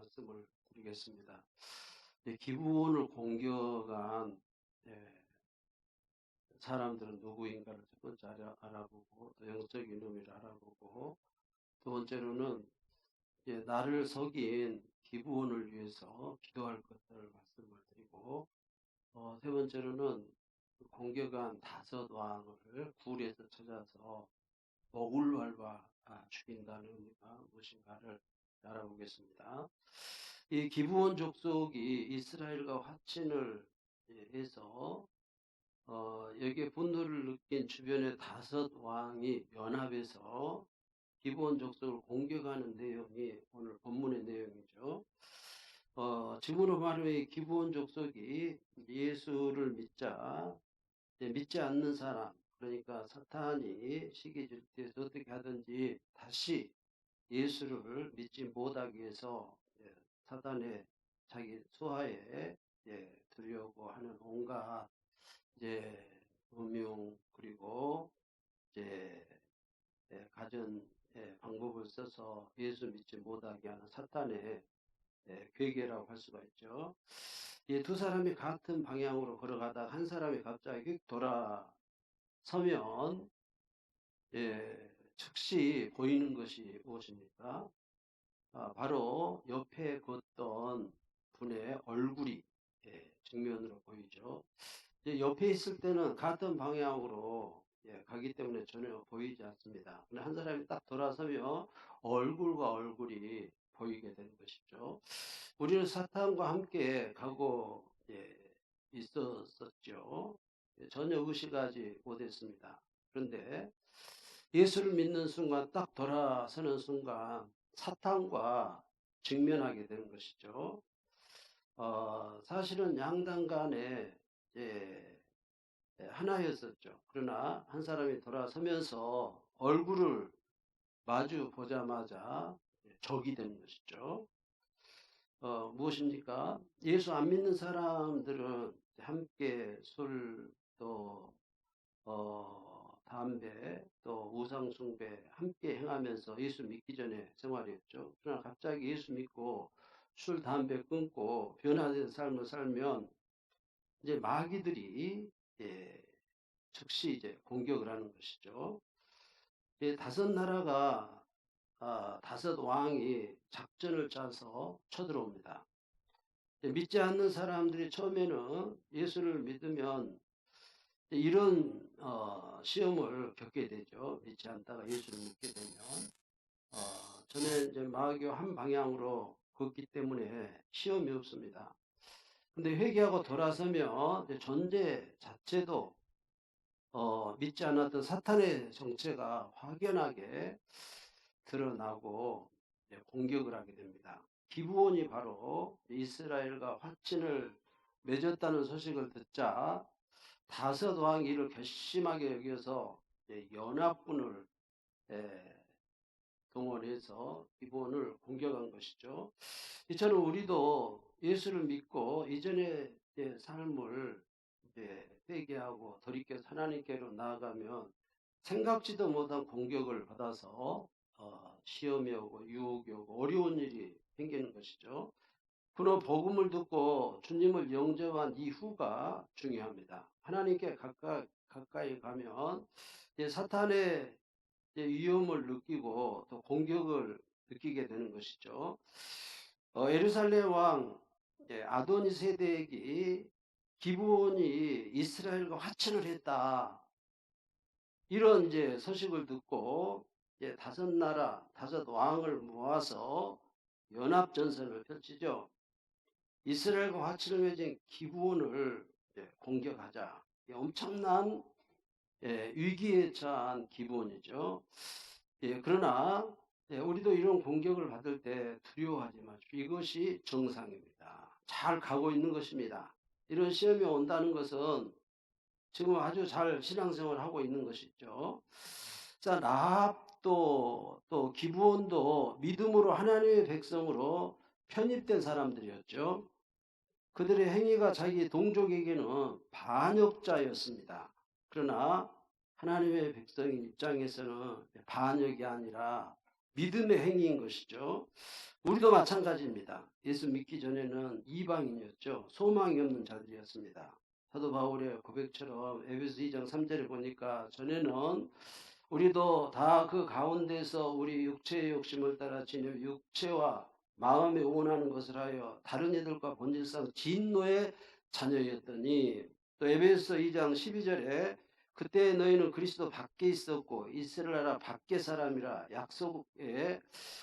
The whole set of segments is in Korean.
말씀을 드리겠습니다. 기브온을 공격한 사람들은 누구인가를 첫 번째 알아보고, 또 영적인 의미를 알아보고, 두 번째로는 나를 속인 기브온을 위해서 기도할 것들을 말씀을 드리고, 세 번째로는 공격한 다섯 왕을 굴에서 찾아서 목을 밟아 죽인다는 의미가 무엇인가를 알아보겠습니다. 이 기브온 족속이 이스라엘과 화친을 해서 여기에 분노를 느낀 주변의 다섯 왕이 연합해서 기브온 족속을 공격하는 내용이 오늘 본문의 내용이죠. 지금으로 말하면 기브온 족속이 예수를 믿지 않는 사람, 그러니까 사탄이 시기 줄 때에서 어떻게 하든지 다시 예수를 믿지 못하기 위해서 사탄의 자기 수하에 두려고 하는 온갖 음용, 그리고 가진 방법을 써서 예수 믿지 못하게 하는 사탄의 괴계라고 할 수가 있죠. 두 사람이 같은 방향으로 걸어가다가 한 사람이 갑자기 돌아서면 즉시 보이는 것이 무엇입니까? 바로 옆에 걷던 분의 얼굴이 정면으로 보이죠. 옆에 있을 때는 같은 방향으로 가기 때문에 전혀 보이지 않습니다. 근데 한 사람이 딱 돌아서면 얼굴과 얼굴이 보이게 되는 것이죠. 우리는 사탄과 함께 가고 있었죠. 전혀 의식하지 못했습니다. 그런데 예수를 믿는 순간, 딱 돌아서는 순간 사탄과 직면하게 되는 것이죠. 사실은 양당 간에 하나였었죠. 그러나 한 사람이 돌아서면서 얼굴을 마주 보자마자 적이 되는 것이죠. 무엇입니까? 예수 안 믿는 사람들은 함께 술, 또 담배, 또 우상숭배 함께 행하면서 예수 믿기 전에 생활했죠. 그러나 갑자기 예수 믿고 술, 담배 끊고 변화된 삶을 살면 이제 마귀들이 즉시 공격을 하는 것이죠. 다섯 나라가 다섯 왕이 작전을 짜서 쳐들어옵니다. 믿지 않는 사람들이 처음에는 예수를 믿으면 이런 시험을 겪게 되죠. 믿지 않다가 예수를 믿게 되면 저는 마귀와 한 방향으로 걷기 때문에 시험이 없습니다. 근데 회개하고 돌아서면 존재 자체도 믿지 않았던 사탄의 정체가 확연하게 드러나고 공격을 하게 됩니다. 기브온이 바로 이스라엘과 화친을 맺었다는 소식을 듣자 다섯 왕이 이를 결심하게 여겨서 연합군을 동원해서 기브온을 공격한 것이죠. 이처럼 우리도 예수를 믿고 이전의 삶을 회개하고 돌이켜서 하나님께로 나아가면 생각지도 못한 공격을 받아서 시험이 오고 유혹이 오고 어려운 일이 생기는 것이죠. 그는 복음을 듣고 주님을 영접한 이후가 중요합니다. 하나님께 가까이 가면 사탄의 위험을 느끼고 또 공격을 느끼게 되는 것이죠. 예루살렘 왕 아도니세덱이 기브온이 이스라엘과 화친을 했다, 이런 소식을 듣고 다섯 나라, 다섯 왕을 모아서 연합전선을 펼치죠. 이스라엘과 화친을 맺은 기브온을 공격하자. 엄청난 위기에 처한 기브온이죠. 그러나 우리도 이런 공격을 받을 때 두려워하지 마십시오. 이것이 정상입니다. 잘 가고 있는 것입니다. 이런 시험이 온다는 것은 지금 아주 잘 신앙생활을 하고 있는 것이죠. 자, 라합도 또 기브온도 믿음으로 하나님의 백성으로 편입된 사람들이었죠. 그들의 행위가 자기 동족에게는 반역자였습니다. 그러나 하나님의 백성 입장에서는 반역이 아니라 믿음의 행위인 것이죠. 우리도 마찬가지입니다. 예수 믿기 전에는 이방인이었죠. 소망이 없는 자들이었습니다. 사도 바울의 고백처럼 에베소 2장 3절에 보니까 전에는 우리도 다 그 가운데서 우리 육체의 욕심을 따라 지는 육체와 마음에 원하는 것을 하여 다른 이들과 본질상 진노의 자녀였더니, 또 에베소 2장 12절에 그때 너희는 그리스도 밖에 있었고 이스라엘 나라 밖의 사람이라, 약속의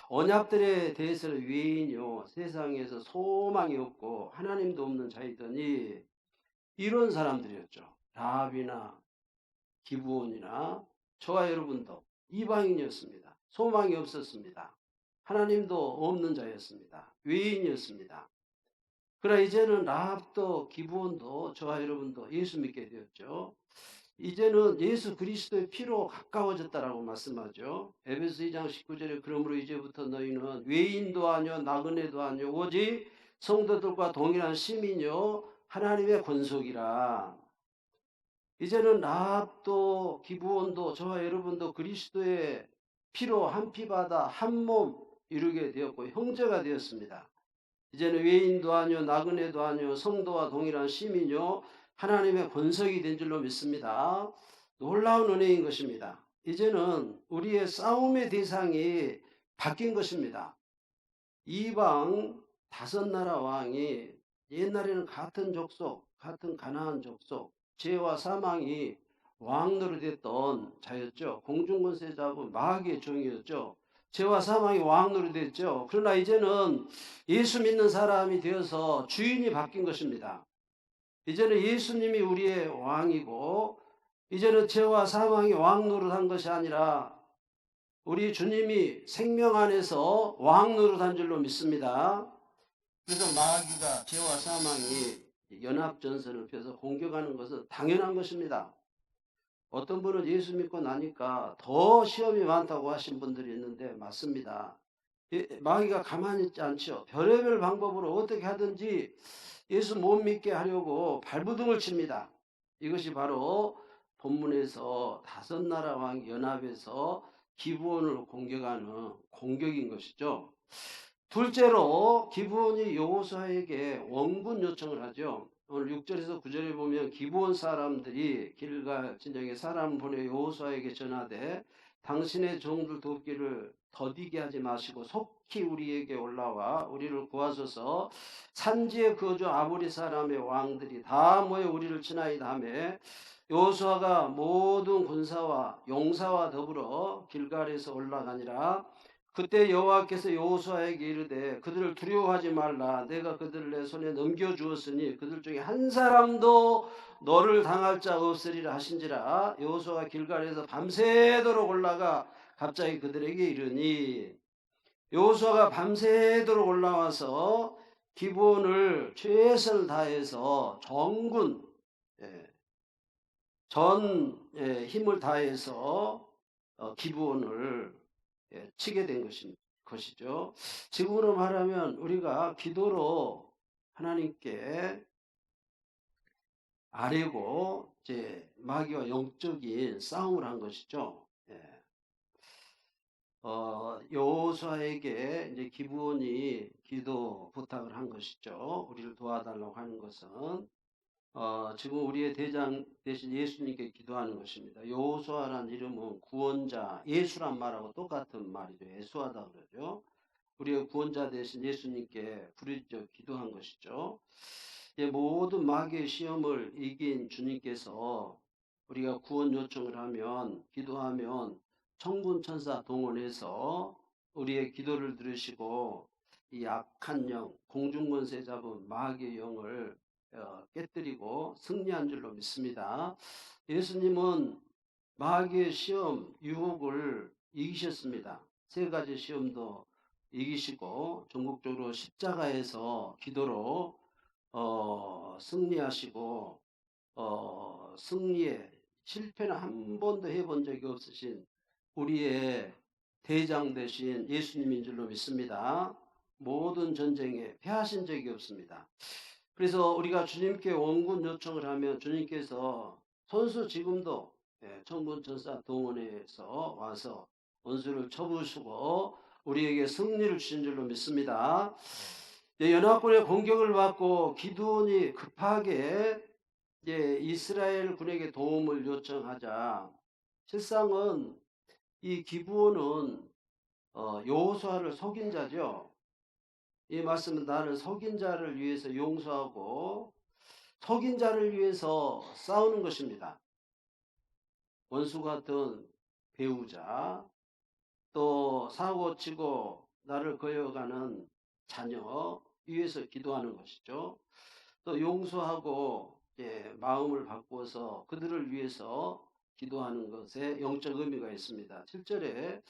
언약들에 대해서는 외인이요 세상에서 소망이 없고 하나님도 없는 자이더니, 이런 사람들이었죠. 라합이나 기브온이나 저와 여러분도 이방인이었습니다. 소망이 없었습니다. 하나님도 없는 자였습니다. 외인이었습니다. 그러나 이제는 라합도 기브온도 저와 여러분도 예수 믿게 되었죠. 이제는 예수 그리스도의 피로 가까워졌다라고 말씀하죠. 에베소 2장 19절에 그러므로 이제부터 너희는 외인도 아니요 나그네도 아니요 오직 성도들과 동일한 시민이요 하나님의 권속이라. 이제는 라합도 기브온도 저와 여러분도 그리스도의 피로 한 피 받아 한 몸 이루게 되었고 형제가 되었습니다. 이제는 외인도 아니요 나그네도 아니요 성도와 동일한 시민이요 하나님의 권속이 된 줄로 믿습니다. 놀라운 은혜인 것입니다. 이제는 우리의 싸움의 대상이 바뀐 것입니다. 이방 5나라 왕이 옛날에는 같은 족속, 같은 가나안 족속, 죄와 사망이 왕 노릇했던 자였죠. 공중권세 잡은 마귀의 종이었죠. 죄와 사망이 왕 노릇했죠. 그러나 이제는 예수 믿는 사람이 되어서 주인이 바뀐 것입니다. 이제는 예수님이 우리의 왕이고, 이제는 죄와 사망이 왕 노릇한 것이 아니라 우리 주님이 생명 안에서 왕 노릇한 줄로 믿습니다. 그래서 마귀가 죄와 사망이 연합전선을 펴서 공격하는 것은 당연한 것입니다. 어떤 분은 예수 믿고 나니까 더 시험이 많다고 하신 분들이 있는데 맞습니다. 마귀가 가만히 있지 않죠. 별의별 방법으로 어떻게 하든지 예수 못 믿게 하려고 발부둥을 칩니다. 이것이 바로 본문에서 5나라 왕 연합에서 기브온을 공격하는 공격인 것이죠. 둘째로 기브온이 여호수아에게 원군 요청을 하죠. 오늘 6절에서 9절에 보면 기브온 사람들이 길갈 진영에 사람 보내 여호수아에게 전하되 당신의 종들 돕기를 더디게 하지 마시고 속히 우리에게 올라와 우리를 구하소서. 산지에 거주 아모리 사람의 왕들이 다 모여 우리를 치나이다 하며, 여호수아가 모든 군사와 용사와 더불어 길갈에서 올라가니라. 그때 여호와께서 여호수아에게 이르되 그들을 두려워하지 말라. 내가 그들을 내 손에 넘겨주었으니 그들 중에 한 사람도 너를 당할 자 없으리라 하신지라. 여호수아가 길갈에서 밤새도록 올라가 갑자기 그들에게 이르니, 여호수아가 밤새도록 올라와서 기브온을 최선을 다해서 전군 힘을 다해서 기브온을 치게 된 것이죠. 지금으로 말하면 우리가 기도로 하나님께 아뢰고 이제 마귀와 영적인 싸움을 한 것이죠. 여호수아에게 이제 기브온이 기도 부탁을 한 것이죠. 우리를 도와달라고 하는 것은 지금 우리의 대장 대신 예수님께 기도하는 것입니다. 여호수아란 이름은 구원자, 예수란 말하고 똑같은 말이죠. 예수하다 그러죠. 우리의 구원자 대신 예수님께 부르짖어 기도한 것이죠. 모든 마귀의 시험을 이긴 주님께서 우리가 구원 요청을 하면, 기도하면 천군 천사 동원해서 우리의 기도를 들으시고 이 악한 영, 공중권세 잡은 마귀의 영을 깨뜨리고 승리한 줄로 믿습니다. 예수님은 마귀의 시험, 유혹을 이기셨습니다. 3가지 시험도 이기시고 전국적으로 십자가에서 기도로 승리하시고 승리에 실패는 한 번도 해본 적이 없으신 우리의 대장 되신 예수님인 줄로 믿습니다. 모든 전쟁에 패하신 적이 없습니다. 그래서 우리가 주님께 원군 요청을 하면 주님께서 선수 지금도 천군 천사 동원해서 와서 원수를 쳐부수고 우리에게 승리를 주신 줄로 믿습니다. 연합군의 공격을 받고 기드온이 급하게 이스라엘 군에게 도움을 요청하자 실상은 이 기브온은 여호수아를 속인 자죠. 이 말씀은 나를 속인 자를 위해서 용서하고 속인 자를 위해서 싸우는 것입니다. 원수 같은 배우자, 또 사고치고 나를 거역하는 자녀 위해서 기도하는 것이죠. 또 용서하고 마음을 바꾸어서 그들을 위해서 기도하는 것에 영적 의미가 있습니다. 7절에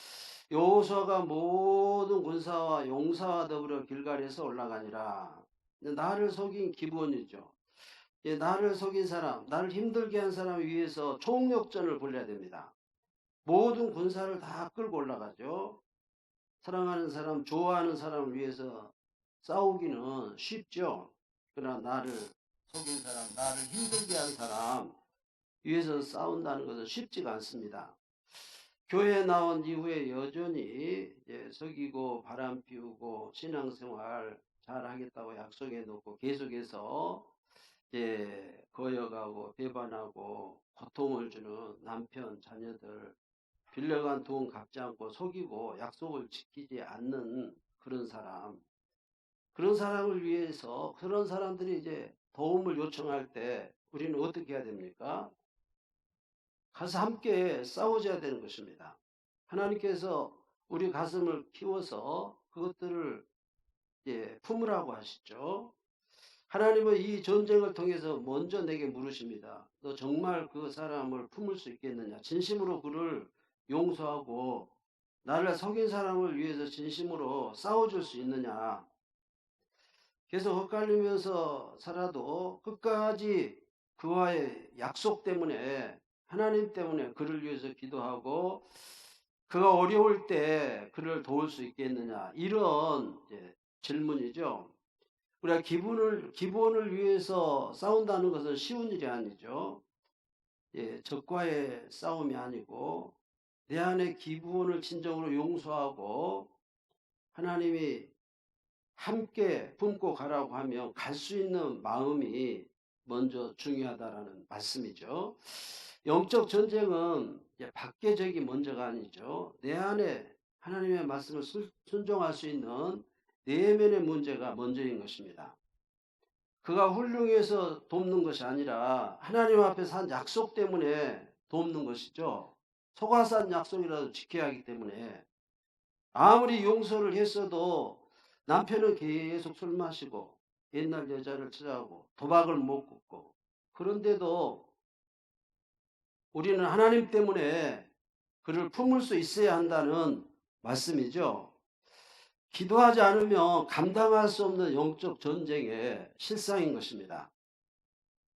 여호수아가 모든 군사와 용사와 더불어 길갈에서 올라가니라. 나를 속인 기브온이죠. 나를 속인 사람, 나를 힘들게 한 사람 위해서 총력전을 벌여야 됩니다. 모든 군사를 다 끌고 올라가죠. 사랑하는 사람, 좋아하는 사람을 위해서 싸우기는 쉽죠. 그러나 나를 속인 사람, 나를 힘들게 한 사람 위해서 싸운다는 것은 쉽지가 않습니다. 교회에 나온 이후에 여전히 속이고 바람 피우고 신앙생활 잘 하겠다고 약속해 놓고 계속해서 거역하고 배반하고 고통을 주는 남편, 자녀들, 빌려간 돈 갚지 않고 속이고 약속을 지키지 않는 그런 사람을 위해서 그런 사람들이 도움을 요청할 때 우리는 어떻게 해야 됩니까? 가서 함께 싸워줘야 되는 것입니다. 하나님께서 우리 가슴을 키워서 그것들을 품으라고 하시죠. 하나님은 이 전쟁을 통해서 먼저 내게 물으십니다. 너 정말 그 사람을 품을 수 있겠느냐? 진심으로 그를 용서하고 나를 속인 사람을 위해서 진심으로 싸워줄 수 있느냐? 계속 헛갈리면서 살아도 끝까지 그와의 약속 때문에 하나님 때문에 그를 위해서 기도하고 그가 어려울 때 그를 도울 수 있겠느냐? 이런 질문이죠. 우리가 기본을 위해서 싸운다는 것은 쉬운 일이 아니죠. 적과의 싸움이 아니고 내 안에 기본을 진정으로 용서하고 하나님이 함께 품고 가라고 하면 갈 수 있는 마음이 먼저 중요하다라는 말씀이죠. 영적 전쟁은 밖의 적이 먼저가 아니죠. 내 안에 하나님의 말씀을 순종할 수 있는 내면의 문제가 먼저인 것입니다. 그가 훌륭해서 돕는 것이 아니라 하나님 앞에서 한 약속 때문에 돕는 것이죠. 속아서 한 약속이라도 지켜야 하기 때문에 아무리 용서를 했어도 남편은 계속 술 마시고 옛날 여자를 찾아가고 도박을 못 걷고 그런데도 우리는 하나님 때문에 그를 품을 수 있어야 한다는 말씀이죠. 기도하지 않으면 감당할 수 없는 영적 전쟁의 실상인 것입니다.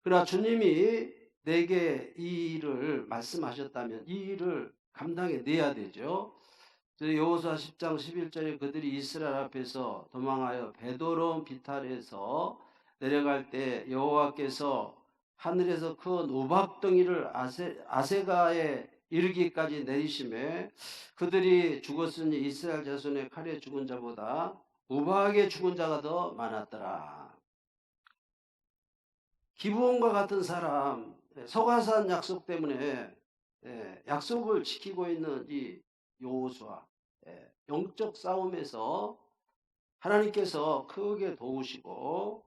그러나 주님이 내게 이 일을 말씀하셨다면 이 일을 감당해 내야 되죠. 여호수아 10장 11절에 그들이 이스라엘 앞에서 도망하여 베도론 비탈에서 내려갈 때 여호와께서 하늘에서 큰 우박덩이를 아세가에 이르기까지 내리심에 그들이 죽었으니 이스라엘 자손의 칼에 죽은 자보다 우박에 죽은 자가 더 많았더라. 기브온과 같은 사람, 속아산 약속 때문에 약속을 지키고 있는 이 여호수아, 영적 싸움에서 하나님께서 크게 도우시고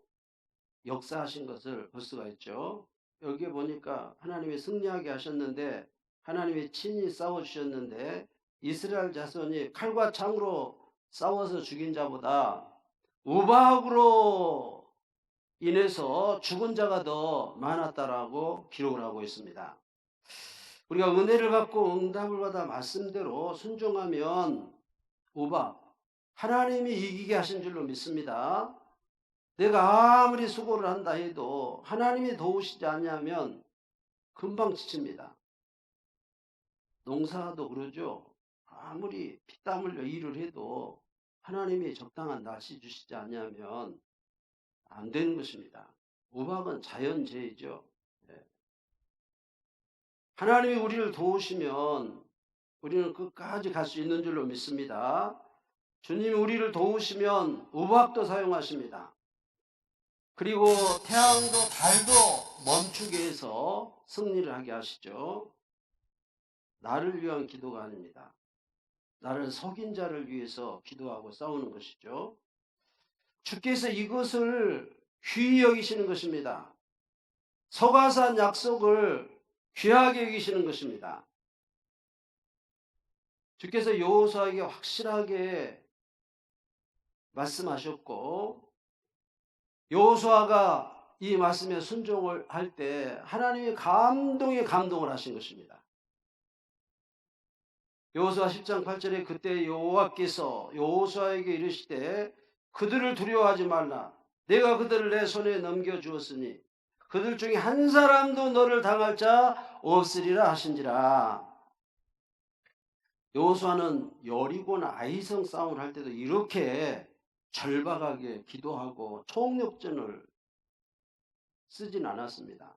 역사하신 것을 볼 수가 있죠. 여기에 보니까 하나님이 승리하게 하셨는데 하나님이 친히 싸워주셨는데 이스라엘 자손이 칼과 창으로 싸워서 죽인 자보다 우박으로 인해서 죽은 자가 더 많았다라고 기록을 하고 있습니다. 우리가 은혜를 받고 응답을 받아 말씀대로 순종하면 우박, 하나님이 이기게 하신 줄로 믿습니다. 내가 아무리 수고를 한다 해도 하나님이 도우시지 않냐면 금방 지칩니다. 농사도 그러죠. 아무리 피땀 흘려 일을 해도 하나님이 적당한 날씨 주시지 않냐면 안 되는 것입니다. 우박은 자연재해죠. 하나님이 우리를 도우시면 우리는 끝까지 갈 수 있는 줄로 믿습니다. 주님이 우리를 도우시면 우박도 사용하십니다. 그리고 태양도 달도 멈추게 해서 승리를 하게 하시죠. 나를 위한 기도가 아닙니다. 나를 속인 자를 위해서 기도하고 싸우는 것이죠. 주께서 이것을 귀히 여기시는 것입니다. 서가산 약속을 귀하게 여기시는 것입니다. 주께서 여호수아에게 확실하게 말씀하셨고, 여호수아가 이 말씀에 순종을 할 때 하나님이 감동을 하신 것입니다. 여호수아 10장 8절에 그때 여호와께서 여호수아에게 이르시되 그들을 두려워하지 말라. 내가 그들을 내 손에 넘겨주었으니 그들 중에 한 사람도 너를 당할 자 없으리라 하신지라. 여호수아는 여리고나 아이성 싸움을 할 때도 이렇게 절박하게 기도하고 총력전을 쓰진 않았습니다.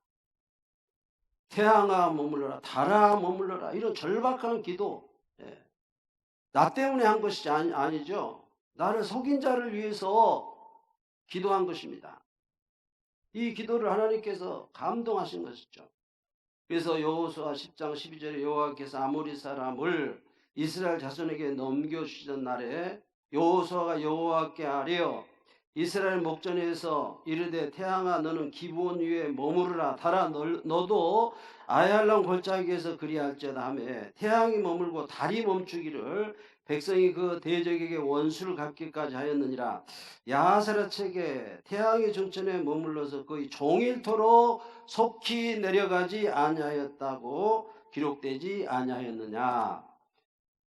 태양아 머물러라, 달아 머물러라, 이런 절박한 기도, 나 때문에 한 것이 아니죠. 나를 속인 자를 위해서 기도한 것입니다. 이 기도를 하나님께서 감동하신 것이죠. 그래서 여호수아 10장 12절에 여호와께서 아모리 사람을 이스라엘 자손에게 넘겨주시던 날에 여호수아가 여호와께 아뢰어 이스라엘 목전에서 이르되 태양아 너는 기브온 위에 머무르라, 달아 너도 아얄람 골짜기에서 그리할지어다 하며 태양이 머물고 달이 멈추기를 백성이 그 대적에게 원수를 갚기까지 하였느니라. 야하스라 책에 태양의 정천에 머물러서 거의 종일토록 속히 내려가지 아니하였다고 기록되지 아니하였느냐.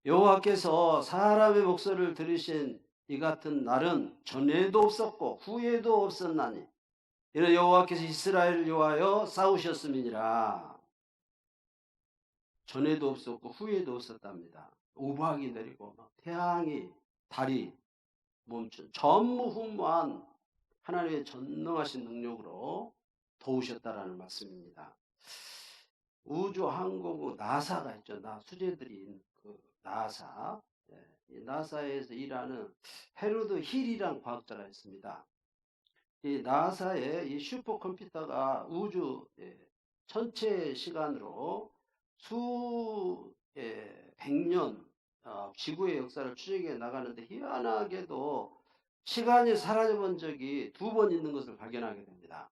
여호와께서 사람의 목소리를 들으신 이 같은 날은 전에도 없었고 후에도 없었나니 이는 여호와께서 이스라엘을 위하여 싸우셨음이니라. 전에도 없었고 후에도 없었답니다. 우박이 내리고 태양이 달이 멈춘 전무후무한 하나님의 전능하신 능력으로 도우셨다라는 말씀입니다. 우주항공국 나사가 있죠. 수제들이 그 나사. 이 나사에서 일하는 헤로드 힐이라는 과학자가 있습니다. 이 나사의 이 슈퍼컴퓨터가 우주 전체 시간으로 백년 지구의 역사를 추적해 나가는데 희한하게도 시간이 사라져 본 적이 2번 있는 것을 발견하게 됩니다.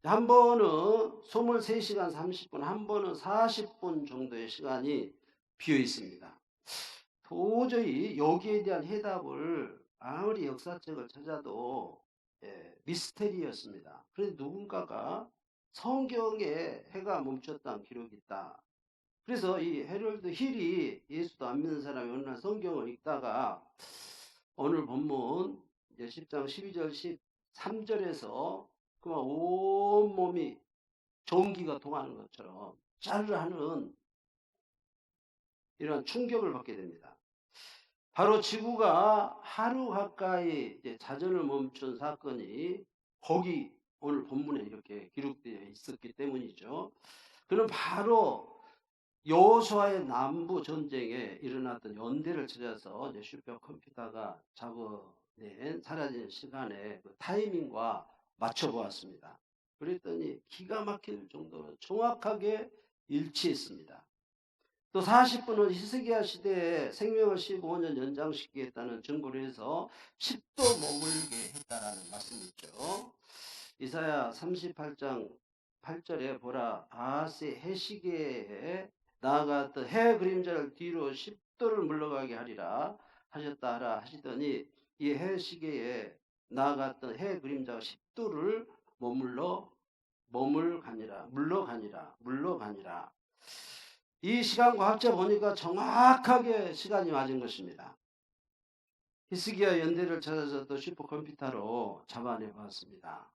한 번은 23시간 30분, 한 번은 40분 정도의 시간이 비어 있습니다. 도저히 여기에 대한 해답을 아무리 역사책을 찾아도 미스테리였습니다. 그런데 누군가가 성경에 해가 멈췄다는 기록이 있다. 그래서 이 헤럴드 힐이 예수도 안 믿는 사람이 어느 날 성경을 읽다가 오늘 본문 10장 12절 13절에서 그만 온몸이 전기가 통하는 것처럼 짜르르하는 이런 충격을 받게 됩니다. 바로 지구가 하루 가까이 자전을 멈춘 사건이 거기 오늘 본문에 이렇게 기록되어 있었기 때문이죠. 그는 바로 여호수아의 남부 전쟁에 일어났던 연대를 찾아서 슈퍼컴퓨터가 잡아낸 사라진 시간의 그 타이밍과 맞춰보았습니다. 그랬더니 기가 막힐 정도로 정확하게 일치했습니다. 또 40분은 히스기야 시대에 생명을 15년 연장시키겠다는 증거를 해서 10도 머물게 했다라는 말씀이 있죠. 이사야 38장 8절에 보라 아하스의 해시계에 나아갔던 해 그림자를 뒤로 10도를 물러가게 하리라 하셨다 하라 하시더니 이 해시계에 나아갔던 해 그림자가 10도를 물러가니라. 이 시간 과학자 보니까 정확하게 시간이 맞은 것입니다. 히스기야 연대를 찾아서 또 슈퍼컴퓨터로 잡아내 봤습니다.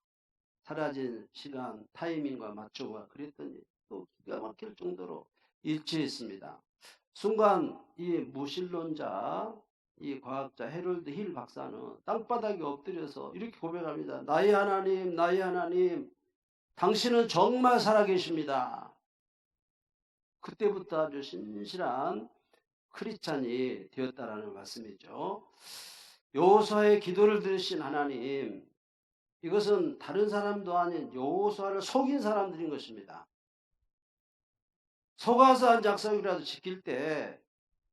사라진 시간 타이밍과 맞춰봐 그랬더니 또 기가 막힐 정도로 일치했습니다. 순간 이 무신론자 이 과학자 헤럴드 힐 박사는 땅바닥에 엎드려서 이렇게 고백합니다. 나의 하나님 당신은 정말 살아계십니다. 그때부터 아주 신실한 크리스찬이 되었다라는 말씀이죠. 여호수아의 기도를 들으신 하나님, 이것은 다른 사람도 아닌 여호수아를 속인 사람들인 것입니다. 속아서 한 약속이라도 지킬 때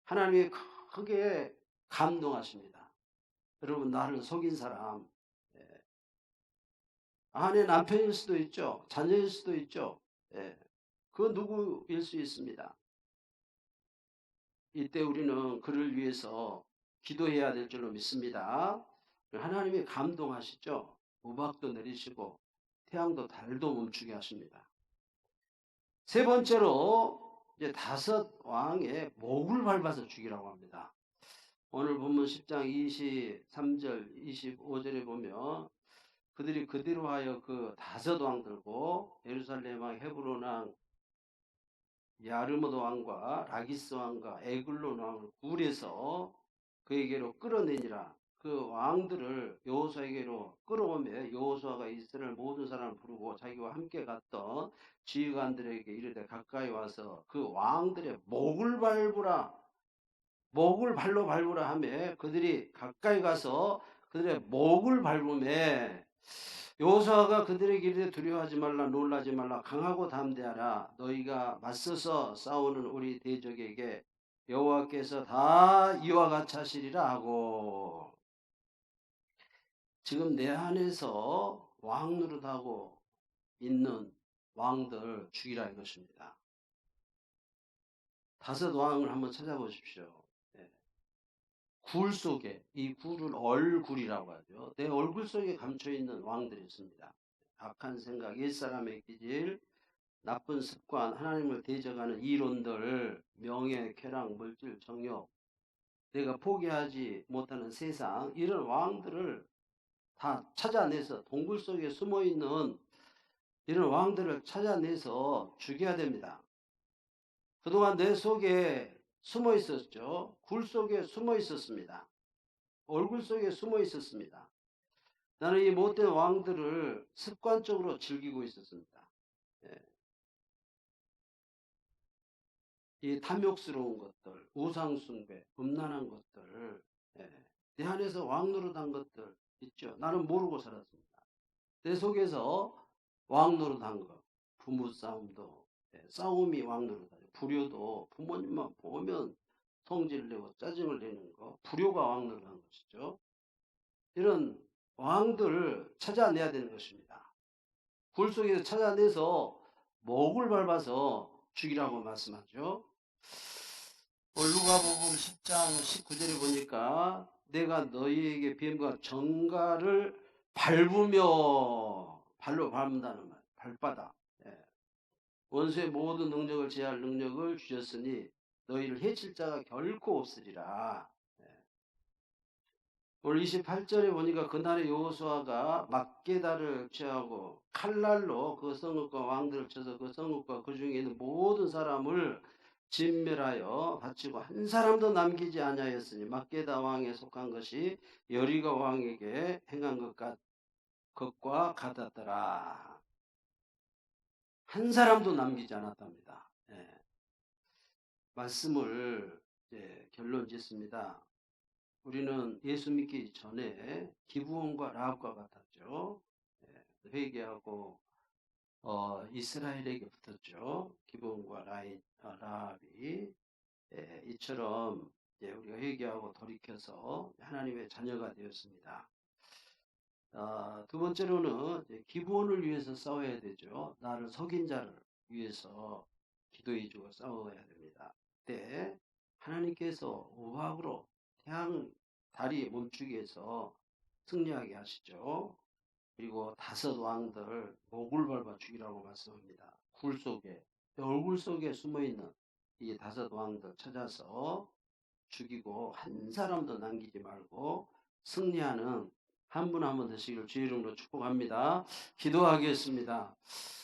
하나님이 크게 감동하십니다. 여러분, 나를 속인 사람, 아내 남편일 수도 있죠. 자녀일 수도 있죠. 그 누구일 수 있습니다. 이때 우리는 그를 위해서 기도해야 될 줄로 믿습니다. 하나님이 감동하시죠. 우박도 내리시고 태양도 달도 멈추게 하십니다. 세 번째로 이제 다섯 왕의 목을 밟아서 죽이라고 합니다. 오늘 본문 10장 23절 25절에 보면 그들이 그대로 하여 그 다섯 왕들고 예루살렘 왕, 헤브론 왕, 야르모드 왕과 라기스 왕과 에글론 왕을 굴에서 그에게로 끌어내니라. 그 왕들을 여호수아에게로 끌어오며 여호수아가 이스라엘 모든 사람을 부르고 자기와 함께 갔던 지휘관들에게 이르되 가까이 와서 그 왕들의 목을 밟으라, 목을 발로 밟으라 하며 그들이 가까이 가서 그들의 목을 밟으며 여호수아가 그들에게 이르되 두려워하지 말라, 놀라지 말라, 강하고 담대하라. 너희가 맞서서 싸우는 우리 대적에게 여호와께서 다 이와 같이 하시리라 하고, 지금 내 안에서 왕 노릇하고 있는 왕들 죽이라 이것입니다. 다섯 왕을 한번 찾아보십시오. 굴 속에, 이 굴을 얼굴이라고 하죠. 내 얼굴 속에 감춰있는 왕들이 있습니다. 악한 생각, 옛사람의 기질, 나쁜 습관, 하나님을 대적하는 이론들, 명예, 쾌락, 물질, 정욕, 내가 포기하지 못하는 세상, 이런 왕들을 다 찾아내서 동굴 속에 숨어있는 이런 왕들을 찾아내서 죽여야 됩니다. 그동안 내 속에 숨어 있었죠. 굴 속에 숨어 있었습니다. 얼굴 속에 숨어 있었습니다. 나는 이 못된 왕들을 습관적으로 즐기고 있었습니다. 이 탐욕스러운 것들, 우상숭배, 음란한 것들, 내 안에서 왕노릇한 것들 있죠. 나는 모르고 살았습니다. 내 속에서 왕노릇한 것, 부부싸움도, 싸움이 왕노릇하죠. 불효도 부모님만 보면 성질을 내고 짜증을 내는 거, 불효가 왕노릇한 것이죠. 이런 왕들을 찾아내야 되는 것입니다. 굴 속에서 찾아내서 목을 밟아서 죽이라고 말씀하죠. 누가복음 10장 19절에 보니까 내가 너희에게 뱀과 정갈을 밟으며, 발로 밟는다는 말, 발바닥, 원수의 모든 능력을 제할 능력을 주셨으니 너희를 해칠 자가 결코 없으리라. 오늘 28절에 보니까 그날의 여호수아가 막게다를 취하고 칼날로 그 성읍과 왕들을 쳐서 그 성읍과 그 중에 있는 모든 사람을 진멸하여 바치고 한 사람도 남기지 아니하였으니 막게다 왕에 속한 것이 여리고 왕에게 행한 것과 같았더라. 한 사람도 남기지 않았답니다. 말씀을 결론 짓습니다. 우리는 예수 믿기 전에 기브온과 라합과 같았죠. 회개하고 이스라엘에게 붙었죠. 기브온과 라합이. 이처럼 우리가 회개하고 돌이켜서 하나님의 자녀가 되었습니다. 두 번째로는 기브온을 위해서 싸워야 되죠. 나를 속인 자를 위해서 기도해주고 싸워야 됩니다. 그때 하나님께서 우박으로 태양, 달이 멈추게 해서 승리하게 하시죠. 그리고 다섯 왕들 목을 밟아 죽이라고 말씀합니다. 굴 속에, 얼굴 속에 숨어있는 이 다섯 왕들 찾아서 죽이고 한 사람도 남기지 말고 승리하는 한 분 한 분 되시기를 주의 이름으로 축복합니다. 기도하겠습니다.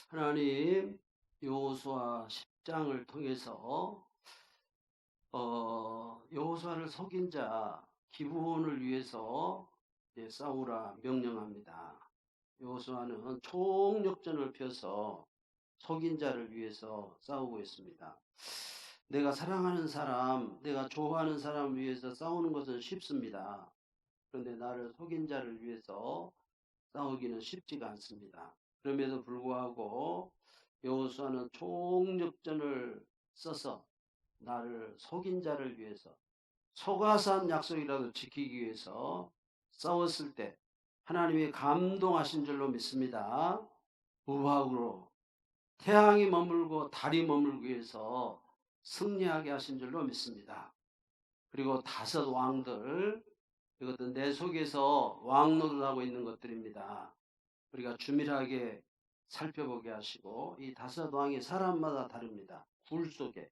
하나님, 여호수아 10장을 통해서 여호수아를 속인 자 기브온을 위해서 싸우라 명령합니다. 여호수아는 총력전을 펴서 속인 자를 위해서 싸우고 있습니다. 내가 사랑하는 사람, 내가 좋아하는 사람을 위해서 싸우는 것은 쉽습니다. 그런데 나를 속인 자를 위해서 싸우기는 쉽지가 않습니다. 그럼에도 불구하고 여호수아는 총력전을 써서 나를 속인 자를 위해서 속아서 한 약속이라도 지키기 위해서 싸웠을 때 하나님이 감동하신 줄로 믿습니다. 우박으로 태양이 머물고 달이 머물기 위해서 승리하게 하신 줄로 믿습니다. 그리고 5 왕들, 이것도 내 속에서 왕 노릇하고 있는 것들입니다. 우리가 주밀하게 살펴보게 하시고, 이 5 왕이 사람마다 다릅니다. 굴 속에,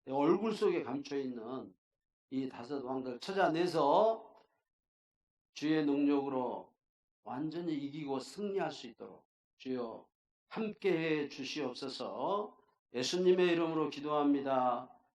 내 얼굴 속에 감춰있는 이 5 왕들 찾아내서 주의 능력으로 완전히 이기고 승리할 수 있도록 주여 함께해 주시옵소서. 예수님의 이름으로 기도합니다.